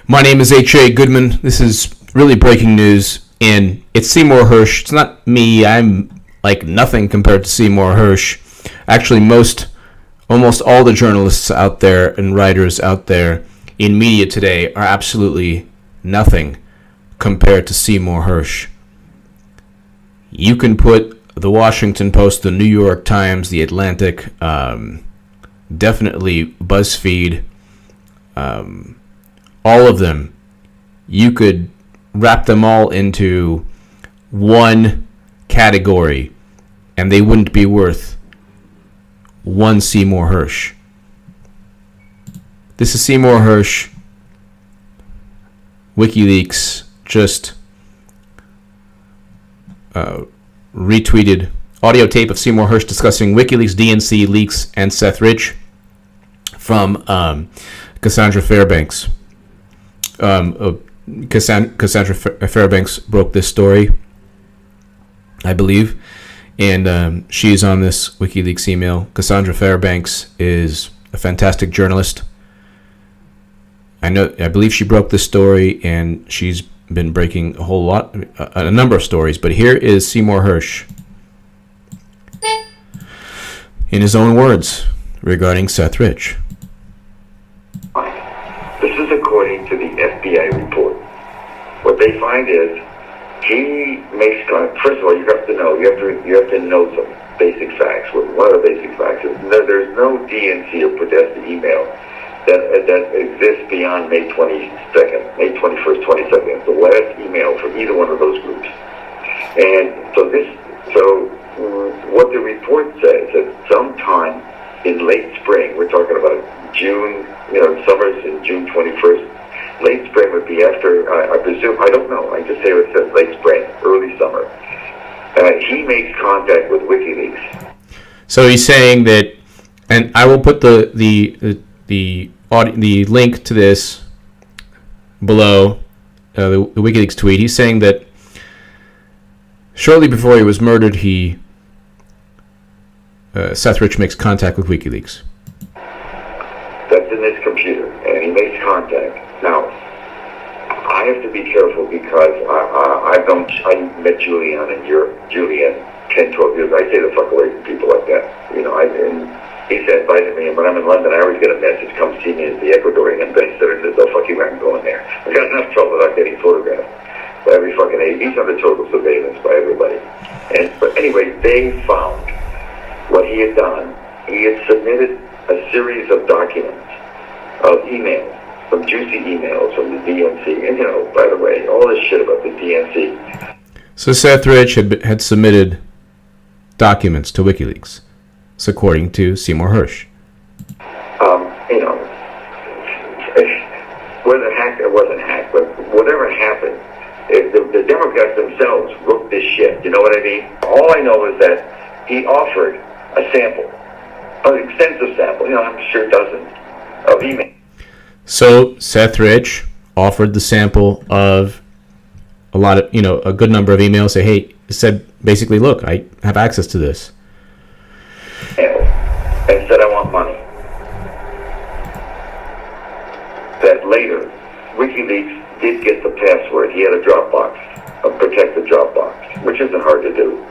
My name is H.A. Goodman. This is really breaking news, and it's Seymour Hersh. It's not me. I'm like nothing compared to Seymour Hersh. Actually, almost all the journalists out there and writers out there in media today are absolutely nothing compared to Seymour Hersh. You can put the Washington Post, the New York Times, the Atlantic, definitely BuzzFeed, all of them, you could wrap them all into one category and they wouldn't be worth one Seymour Hersh. This is Seymour Hersh. WikiLeaks just retweeted audio tape of Seymour Hersh discussing WikiLeaks DNC leaks and Seth Rich from Cassandra Fairbanks. Cassandra Fairbanks broke this story, I believe, and she's on this WikiLeaks email. Cassandra Fairbanks is a fantastic journalist. I believe she broke this story, and she's been breaking a number of stories. But here is Seymour Hersh in his own words regarding Seth Rich. This is according to the FBI report. What they find is he makes first of all you have to know some basic facts. One of the basic facts is there's no DNC or Podesta email that exists beyond May 22nd, May 21st, 22nd. It's the last email from either one of those groups. And so what the report says that sometime in late spring, we're talking about June, summer's in June 21st. Late spring would be after, I presume, I don't know. I just say it says late spring, early summer. He makes contact with WikiLeaks. So he's saying that, and I will put the link to this below the WikiLeaks tweet. He's saying that shortly before he was murdered, Seth Rich makes contact with WikiLeaks. That's in his computer, and he makes contact. Now, I have to be careful because I met Julian 10, 12 years. I say the fuck away from people like that. And he said, invited me, and when I'm in London, I always get a message, come see me as the Ecuadorian ambassador. He says, oh, fuck you, I'm going there. I got enough trouble without getting photographed by every fucking age. He's under total surveillance by everybody. But anyway, they found what he had done. He had submitted a series of documents, of emails, some juicy emails from the DNC. And, by the way, all this shit about the DNC. So Seth Rich had submitted documents to WikiLeaks. It's according to Seymour Hersh. Whether hacked or wasn't hacked, but whatever happened, the Democrats themselves wrote this shit. You know what I mean? All I know is that he offered a sample, an extensive sample, I'm sure dozens of emails. So Seth Rich offered the sample of a lot of, a good number of emails. Say, hey, said basically, look, I have access to this. And said, I want money. That later, WikiLeaks did get the password. He had a Dropbox, a protected Dropbox, which isn't hard to do.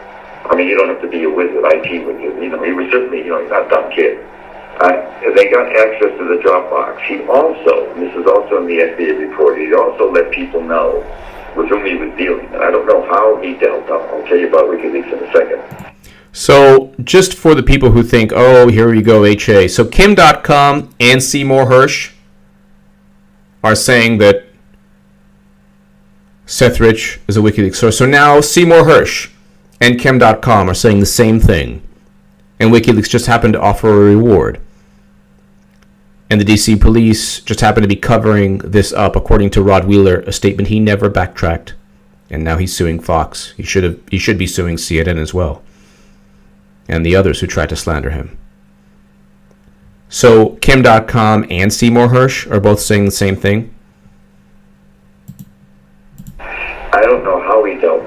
I mean, you don't have to be a wizard, IT wizard. He was certainly, he's not a dumb kid. They got access to the Dropbox. He also, and this is also in the FBI report, he also let people know with whom he was dealing. And I don't know how he dealt. I'll tell you about WikiLeaks in a second. So, just for the people who think, oh, here we go, HA. So, Kim.com and Seymour Hersh are saying that Seth Rich is a WikiLeaks source. So now Seymour Hersh and Kim.com are saying the same thing. And WikiLeaks just happened to offer a reward. And the DC police just happened to be covering this up, according to Rod Wheeler, a statement he never backtracked. And now he's suing Fox. He should be suing CNN as well. And the others who tried to slander him. So Kim.com and Seymour Hersh are both saying the same thing? I don't know how he dealt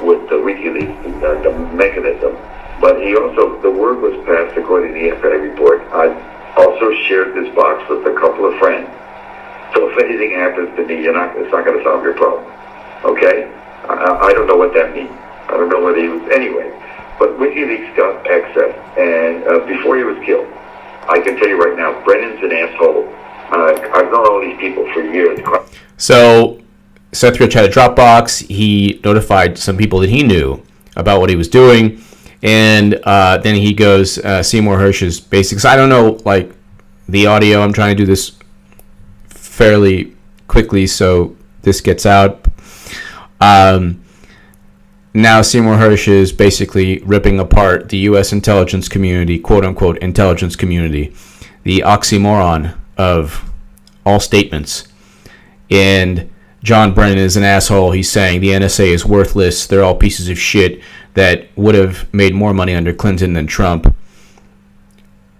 with the WikiLeaks, the mechanism, but he also, the word was passed according to the FBI report. I also shared this box with a couple of friends So if anything happens to me, it's not going to solve your problem. Okay? I don't know what that means. I don't know whether he was, anyway. But WikiLeaks got access, and before he was killed, I can tell you right now, Brennan's an asshole. I've known all these people for years. So Seth Rich had a Dropbox. He notified some people that he knew about what he was doing, and then he goes, Seymour Hersh's basics. I don't know, like, the audio. I'm trying to do this fairly quickly so this gets out. Now Seymour Hersh is basically ripping apart the U.S. intelligence community, quote-unquote intelligence community, the oxymoron of all statements. And John Brennan is an asshole. He's saying the NSA is worthless. They're all pieces of shit that would have made more money under Clinton than Trump.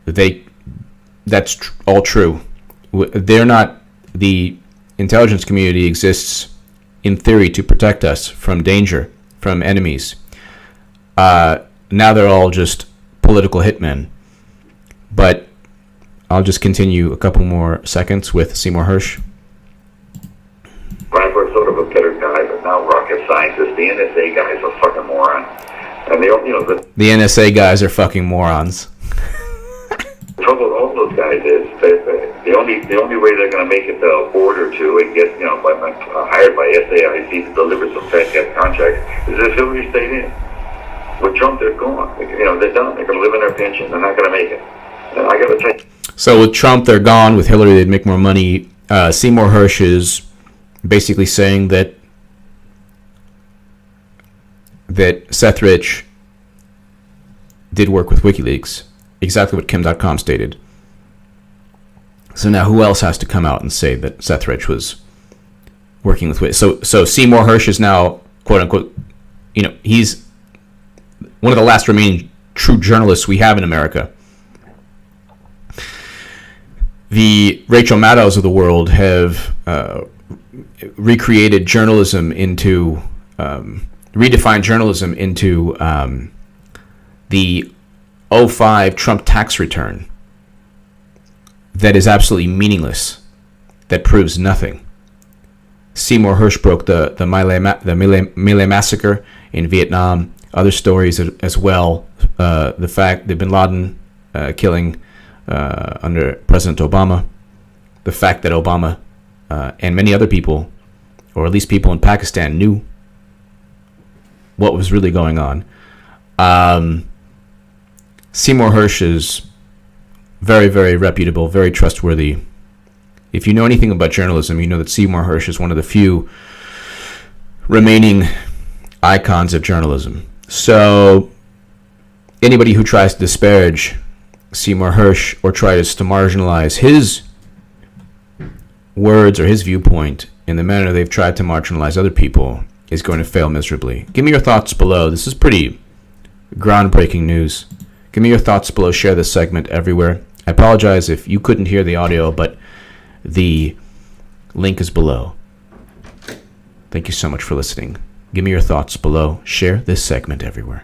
That's all true. They're not... The intelligence community exists in theory to protect us from danger, from enemies. Now they're all just political hitmen. But I'll just continue a couple more seconds with Seymour Hersh. When I was sort of a better guy, but now rocket scientists, the NSA guys are fucking morons. And the NSA guys are fucking morons. The trouble with all those guys is the only way they're going to make it the border to and get hired by SAIC to deliver some fat cat contracts is if Hillary stayed in. With Trump, they're gone. They're done. They're going to live in their pension. They're not going to make it. And I got to tell you. So with Trump, they're gone. With Hillary, they'd make more money. Seymour Hersh is basically saying that Seth Rich did work with WikiLeaks. Exactly what Kim.com stated. So now who else has to come out and say that Seth Rich was working with WikiLeaks? So Seymour Hersh is now, quote unquote, he's one of the last remaining true journalists we have in America. The Rachel Maddows of the world have recreated journalism into, redefined journalism into the 2005 Trump tax return that is absolutely meaningless, that proves nothing. Seymour Hersh broke the My Lai massacre in Vietnam, other stories as well, the fact that bin Laden killing under President Obama, the fact that Obama and many other people, or at least people in Pakistan, knew what was really going on. Seymour Hersh is very, very reputable, very trustworthy. If you know anything about journalism, you know that Seymour Hersh is one of the few remaining icons of journalism. So anybody who tries to disparage Seymour Hersh or tries to marginalize his words or his viewpoint in the manner they've tried to marginalize other people is going to fail miserably. Give me your thoughts below. This is pretty groundbreaking news. Give me your thoughts below. Share this segment everywhere. I apologize if you couldn't hear the audio, but the link is below. Thank you so much for listening. Give me your thoughts below. Share this segment everywhere.